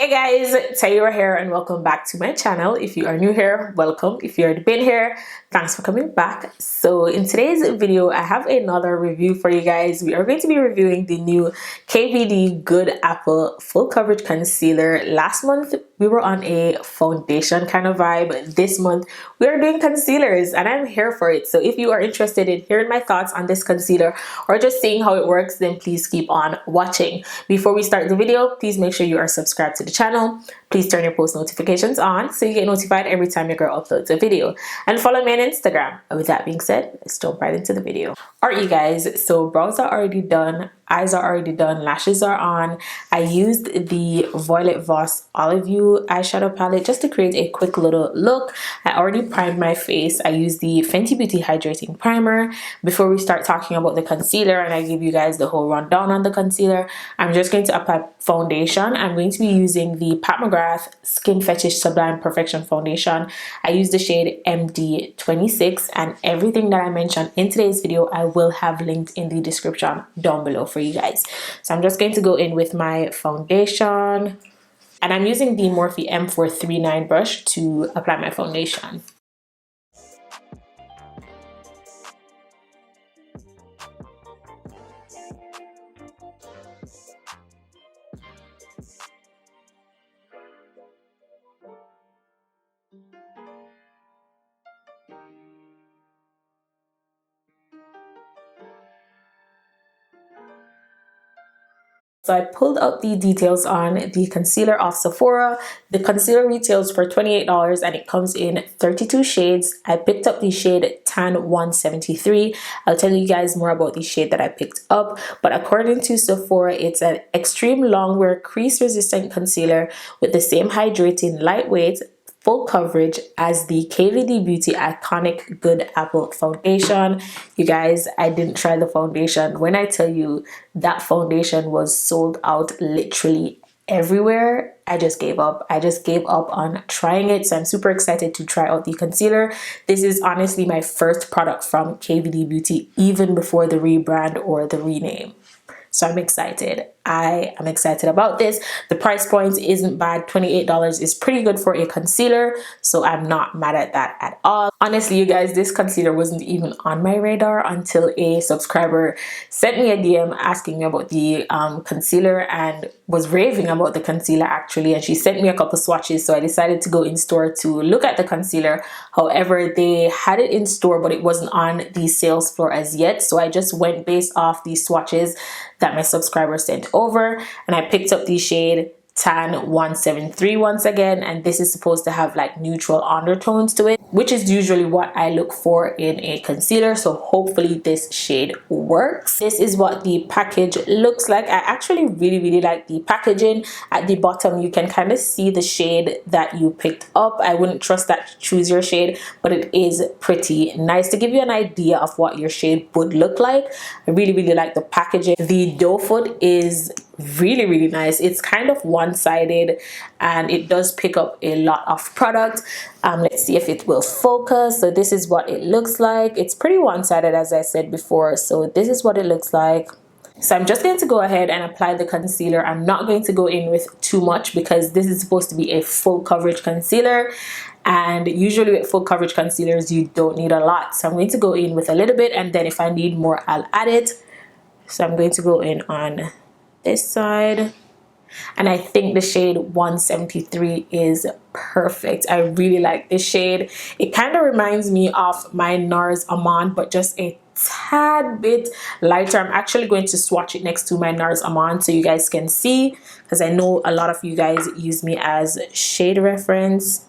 Hey guys, Taylor here and welcome back to my channel. If you are new here, welcome. If you've already been here, thanks for coming back. So in today's video, I have another review for you guys. We are going to be reviewing the new KVD Good Apple Full Coverage Concealer. Last month, we were on a foundation kind of vibe. This month, we are doing concealers and I'm here for it. So if you are interested in hearing my thoughts on this concealer or just seeing how it works, then please keep on watching. Before we start the video, please make sure you are subscribed to the channel. Please turn your post notifications on so you get notified every time your girl uploads a video, and follow me on Instagram. With that being said, let's jump right into the video. Alright you guys, so brows are already done, eyes are already done, lashes are on. I used the Violet Voss Olive You eyeshadow palette just to create a quick little look. I already primed my face. I used the Fenty Beauty Hydrating Primer. Before we start talking about the concealer and I give you guys the whole rundown on the concealer, I'm just going to apply foundation. I'm going to be using the Mcgrath Skin Fetish Sublime Perfection Foundation. I use the shade MD26, and everything that I mentioned in today's video I will have linked in the description down below for you guys. So I'm just going to go in with my foundation, and I'm using the Morphe M439 brush to apply my foundation. So I pulled up the details on the concealer off Sephora. The concealer retails for $28 and it comes in 32 shades. I picked up the shade Tan 173. I'll tell you guys more about the shade that I picked up. But according to Sephora, it's an extreme longwear crease resistant concealer with the same hydrating, lightweight, full coverage as the KVD Beauty Iconic Good Apple Foundation. You guys, I didn't try the foundation. When I tell you that foundation was sold out literally everywhere, I just gave up. I just gave up on trying it. So I'm super excited to try out the concealer. This is honestly my first product from KVD Beauty, even before the rebrand or the rename. So I'm excited. I am excited about this. The price point isn't bad. $28 is pretty good for a concealer, so I'm not mad at that at all. Honestly, you guys, this concealer wasn't even on my radar until a subscriber sent me a DM asking me about the concealer and was raving about the concealer actually, and she sent me a couple swatches, so I decided to go in store to look at the concealer. However, they had it in store but it wasn't on the sales floor as yet, so I just went based off the swatches that my subscriber sent over, and I picked up the shade Tan 173 once again, and this is supposed to have like neutral undertones to it, which is usually what I look for in a concealer, so hopefully this shade works. This is what the package looks like. I actually really like the packaging. At the bottom you can kind of see the shade that you picked up. I wouldn't trust that to choose your shade, but it is pretty nice to give you an idea of what your shade would look like. I really like the packaging. The doe foot is really nice. It's kind of one-sided and it does pick up a lot of product. Let's see if it will focus. So this is what it looks like. It's pretty one-sided, as I said before, so this is what it looks like. So I'm just going to go ahead and apply the concealer. I'm not going to go in with too much because this is supposed to be a full coverage concealer, and usually with full coverage concealers you don't need a lot. So I'm going to go in with a little bit, and then if I need more I'll add it. So I'm going to go in on this side, and I think the shade 173 is perfect. I really like this shade. It kind of reminds me of my NARS Amande, but just a tad bit lighter. I'm actually going to swatch it next to my NARS Amande so you guys can see, because I know a lot of you guys use me as shade reference.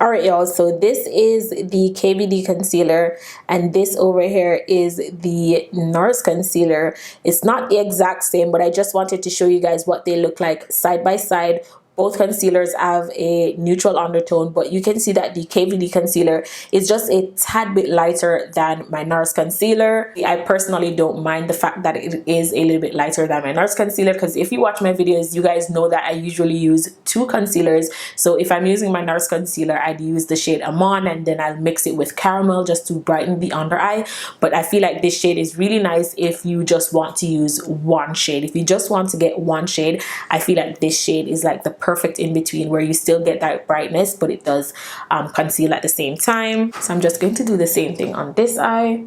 Alright y'all, so this is the KVD concealer and this over here is the NARS concealer. It's not the exact same, but I just wanted to show you guys what they look like side by side. Both concealers have a neutral undertone, but you can see that the KVD concealer is just a tad bit lighter than my NARS concealer. I personally don't mind the fact that it is a little bit lighter than my NARS concealer, because if you watch my videos, you guys know that I usually use two concealers. So if I'm using my NARS concealer, I'd use the shade Amande and then I'll mix it with caramel just to brighten the under eye. But I feel like this shade is really nice if you just want to use one shade. If you just want to get one shade, I feel like this shade is like the perfect in between where you still get that brightness, but it does conceal at the same time. So I'm just going to do the same thing on this eye.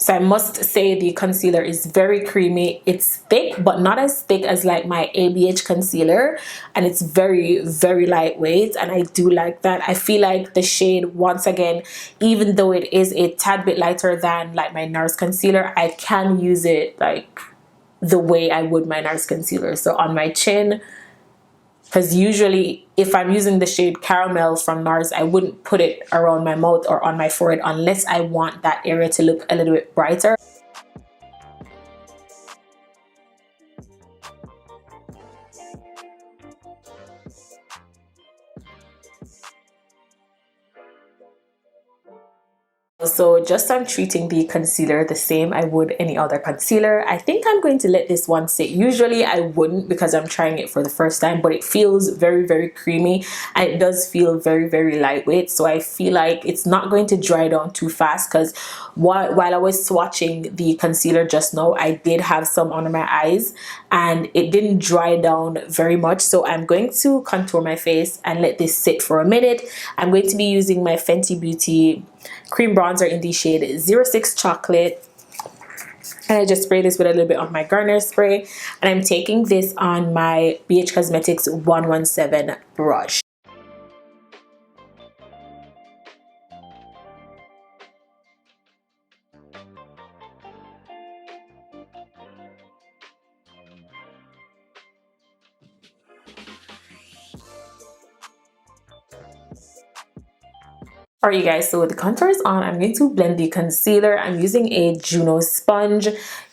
So I must say the concealer is very creamy. It's thick, but not as thick as like my ABH concealer. And it's very, very lightweight. And I do like that. I feel like the shade, once again, even though it is a tad bit lighter than like my NARS concealer, I can use it like the way I would my NARS concealer. So on my chin, because usually if I'm using the shade Caramel from NARS, I wouldn't put it around my mouth or on my forehead unless I want that area to look a little bit brighter. So just I'm treating the concealer the same I would any other concealer. I think I'm going to let this one sit. Usually I wouldn't because I'm trying it for the first time, but it feels very, very creamy and it does feel very, very lightweight. So I feel like it's not going to dry down too fast, because while I was swatching the concealer just now, I did have some under my eyes and it didn't dry down very much. So I'm going to contour my face and let this sit for a minute. I'm going to be using my Fenty Beauty cream bronzer in the shade 06 Chocolate, and I just spray this with a little bit of my Garnier spray, and I'm taking this on my BH Cosmetics 117 brush. Alright you guys, so with the contour is on, I'm going to blend the concealer. I'm using a Juno sponge.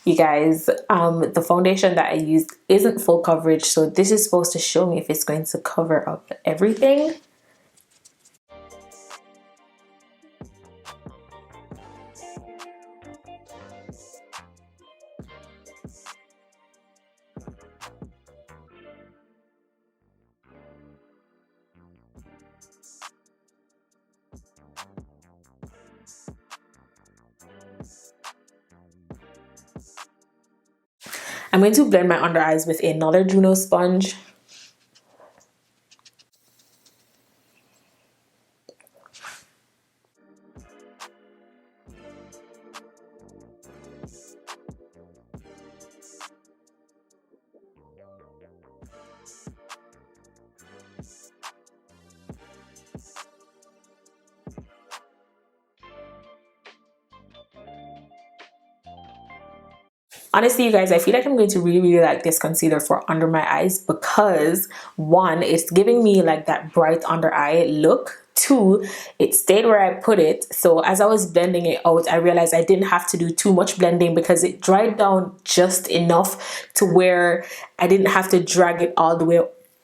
You guys, the foundation that I used isn't full coverage, so this is supposed to show me if it's going to cover up everything. I'm going to blend my under eyes with another Juno sponge. Honestly, you guys, I feel like I'm going to really, really like this concealer for under my eyes because, one, it's giving me like that bright under eye look. Two, it stayed where I put it. So as I was blending it out, I realized I didn't have to do too much blending because it dried down just enough to where I didn't have to drag it all the way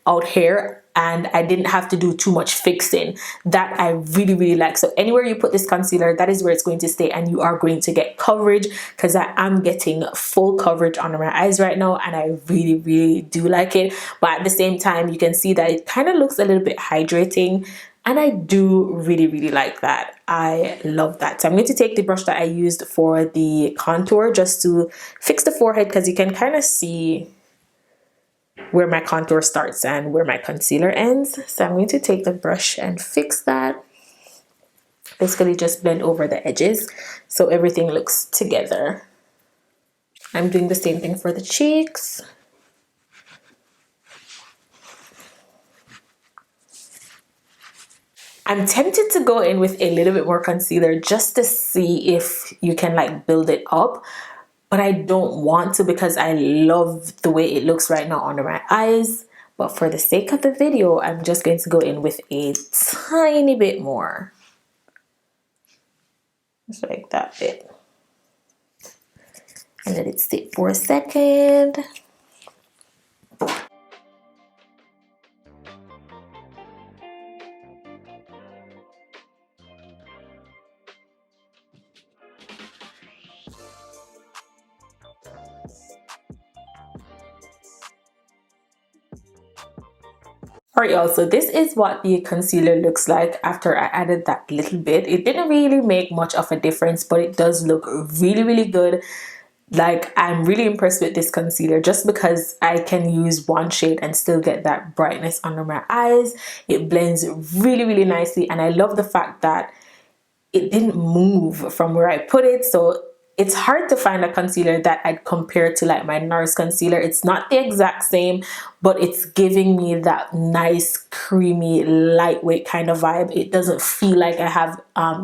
out here, and I didn't have to do too much fixing. That I really, really like. So anywhere you put this concealer, that is where it's going to stay, and you are going to get coverage, because I am getting full coverage under my eyes right now, and I really, really do like it. But at the same time, you can see that it kind of looks a little bit hydrating, and I do really, really like that. I love that. So I'm going to take the brush that I used for the contour just to fix the forehead, because you can kind of see where my contour starts and where my concealer ends. So I'm going to take the brush and fix that. Basically just blend over the edges so everything looks together. I'm doing the same thing for the cheeks. I'm tempted to go in with a little bit more concealer just to see if you can like build it up, but I don't want to because I love the way it looks right now under my eyes. But for the sake of the video, I'm just going to go in with a tiny bit more. Just like that bit. And let it sit for a second. Alright y'all, so this is what the concealer looks like after I added that little bit. It didn't really make much of a difference, but it does look really good. Like, I'm really impressed with this concealer just because I can use one shade and still get that brightness under my eyes. It blends really nicely, and I love the fact that it didn't move from where I put it. So it's hard to find a concealer that I'd compare to like my NARS concealer. It's not the exact same, but it's giving me that nice, creamy, lightweight kind of vibe. It doesn't feel like I have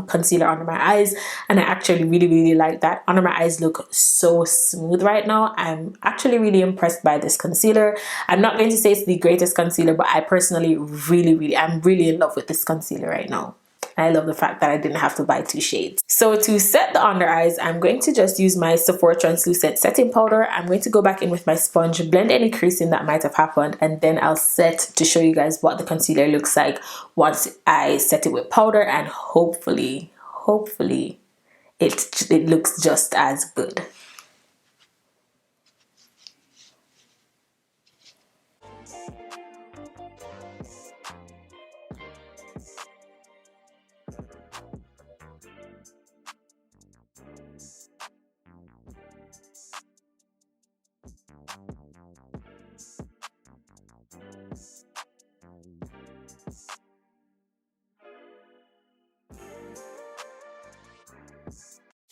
concealer under my eyes, and I actually really like that. Under my eyes look so smooth right now. I'm actually really impressed by this concealer. I'm not going to say it's the greatest concealer, but I personally I'm really in love with this concealer right now. I love the fact that I didn't have to buy two shades. So to set the under eyes, I'm going to just use my Sephora translucent setting powder. I'm going to go back in with my sponge, blend any creasing that might have happened, and then I'll set to show you guys what the concealer looks like once I set it with powder, and hopefully it looks just as good.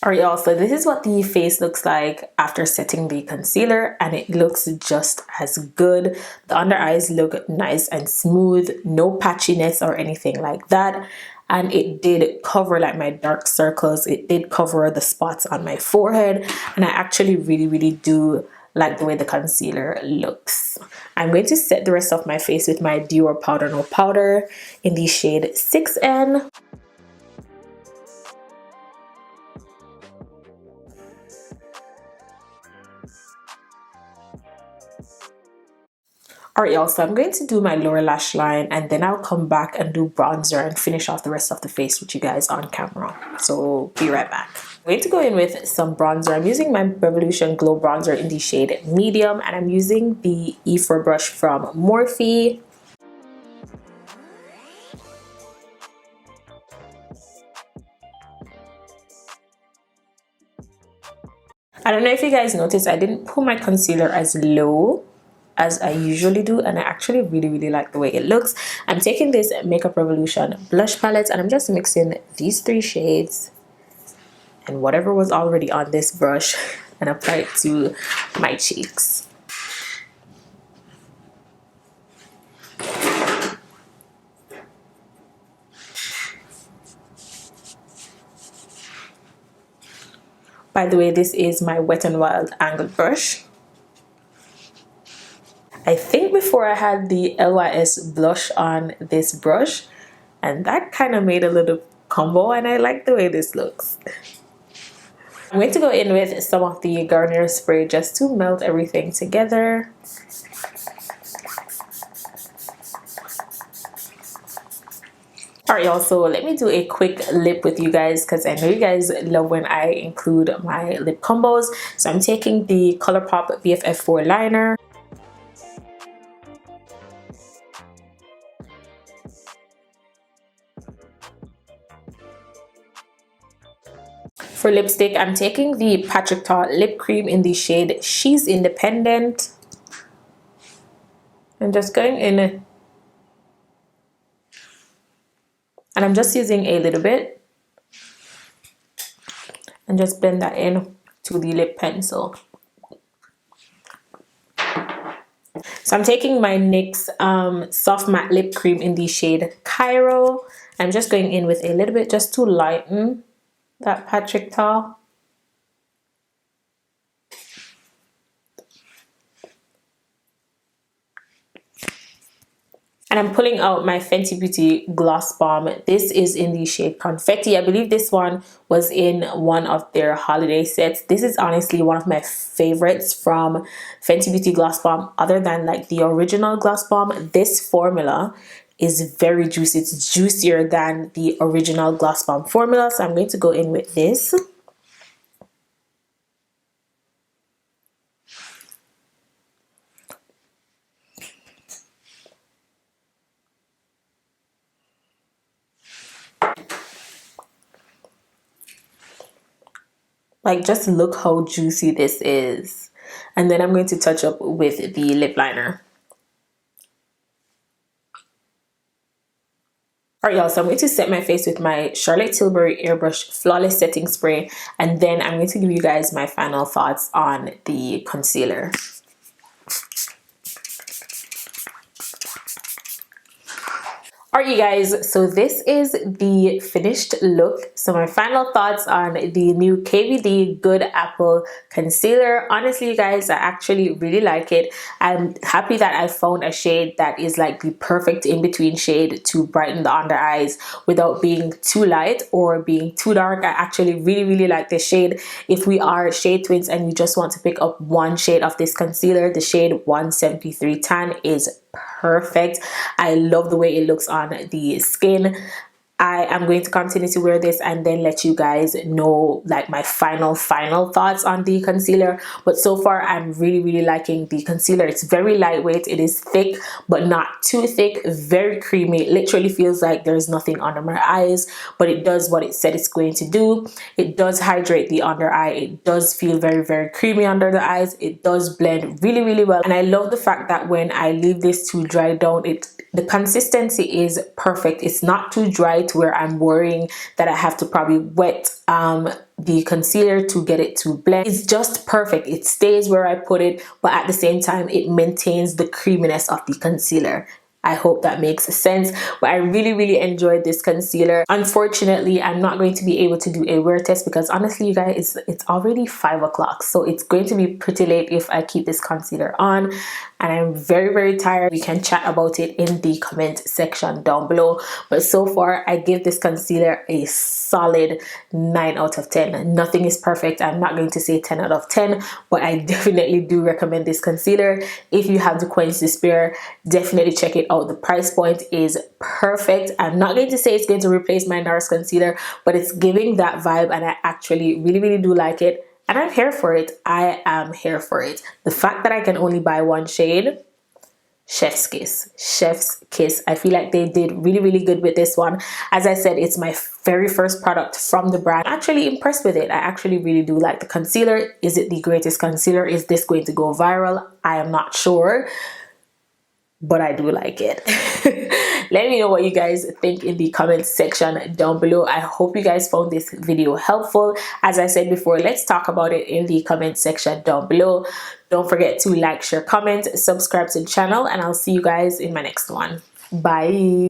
Alright y'all, so this is what the face looks like after setting the concealer, and it looks just as good. The under eyes look nice and smooth, no patchiness or anything like that. And it did cover like my dark circles, it did cover the spots on my forehead, and I actually really do like the way the concealer looks. I'm going to set the rest of my face with my Dior Powder No Powder in the shade 6N. Alright y'all, so I'm going to do my lower lash line, and then I'll come back and do bronzer and finish off the rest of the face with you guys on camera. So be right back. I'm going to go in with some bronzer. I'm using my Revolution Glow Bronzer in the shade Medium, and I'm using the E4 brush from Morphe. I don't know if you guys noticed, I didn't put my concealer as low as I usually do, and I actually really like the way it looks. I'm taking this Makeup Revolution blush palette, and I'm just mixing these three shades and whatever was already on this brush and apply it to my cheeks. By the way, this is my Wet n Wild angled brush. I think before I had the LYS blush on this brush, and that kind of made a little combo, and I like the way this looks. I'm going to go in with some of the Garnier spray just to melt everything together. Alright y'all, so let me do a quick lip with you guys, because I know you guys love when I include my lip combos. So I'm taking the Colourpop BFF4 liner. For lipstick, I'm taking the Patrick Ta lip cream in the shade She's Independent. I'm just going in, and I'm just using a little bit and just blend that in to the lip pencil. So I'm taking my NYX soft matte lip cream in the shade Cairo. I'm just going in with a little bit just to lighten that Patrick Ta. And I'm pulling out my Fenty Beauty Gloss Bomb. This is in the shade Confetti. I believe this one was in one of their holiday sets. This is honestly one of my favorites from Fenty Beauty Gloss Bomb. Other than like the original Gloss Bomb, this formula is very juicy. It's juicier than the original Gloss Bomb formula. So I'm going to go in with this. Like, just look how juicy this is. And then I'm going to touch up with the lip liner. Alright, y'all, so I'm going to set my face with my Charlotte Tilbury Airbrush Flawless Setting Spray, and then I'm going to give you guys my final thoughts on the concealer. Alright, you guys, so this is the finished look. So my final thoughts on the new KVD Good Apple concealer. Honestly, you guys, I actually really like it. I'm happy that I found a shade that is like the perfect in-between shade to brighten the under eyes without being too light or being too dark. I actually really like this shade. If we are shade twins and you just want to pick up one shade of this concealer, the shade 173 Tan is perfect. I love the way it looks on the skin. I am going to continue to wear this and then let you guys know like my final thoughts on the concealer. But so far I'm really liking the concealer. It's very lightweight, it is thick but not too thick, very creamy. It literally feels like there's nothing under my eyes, but it does what it said it's going to do. It does hydrate the under eye. It does feel very creamy under the eyes. It does blend really well, and I love the fact that when I leave this to dry down, the consistency is perfect. It's not too dry to where I'm worrying that I have to probably wet the concealer to get it to blend. It's just perfect. It stays where I put it, but at the same time it maintains the creaminess of the concealer. I hope that makes sense. But I really enjoyed this concealer. Unfortunately, I'm not going to be able to do a wear test because honestly, you guys, it's already 5 o'clock. So it's going to be pretty late if I keep this concealer on. And I'm very tired. We can chat about it in the comment section down below. But so far, I give this concealer a solid 9 out of 10. Nothing is perfect. I'm not going to say 10 out of 10, but I definitely do recommend this concealer. If you have the coins to spare, definitely check it out. The price point is perfect. I'm not going to say it's going to replace my NARS concealer, but it's giving that vibe, and I actually really do like it, and I'm here for it. I am here for it. The fact that I can only buy one shade, chef's kiss. I feel like they did really good with this one. As I said, it's my very first product from the brand. I'm actually impressed with it. I actually really do like the concealer. Is it the greatest concealer? Is this going to go viral? I am not sure, but I do like it. Let me know what you guys think in the comment section down below. I hope you guys found this video helpful. As I said before, let's talk about it in the comment section down below. Don't forget to like, share, comment, subscribe to the channel, and I'll see you guys in my next one. Bye.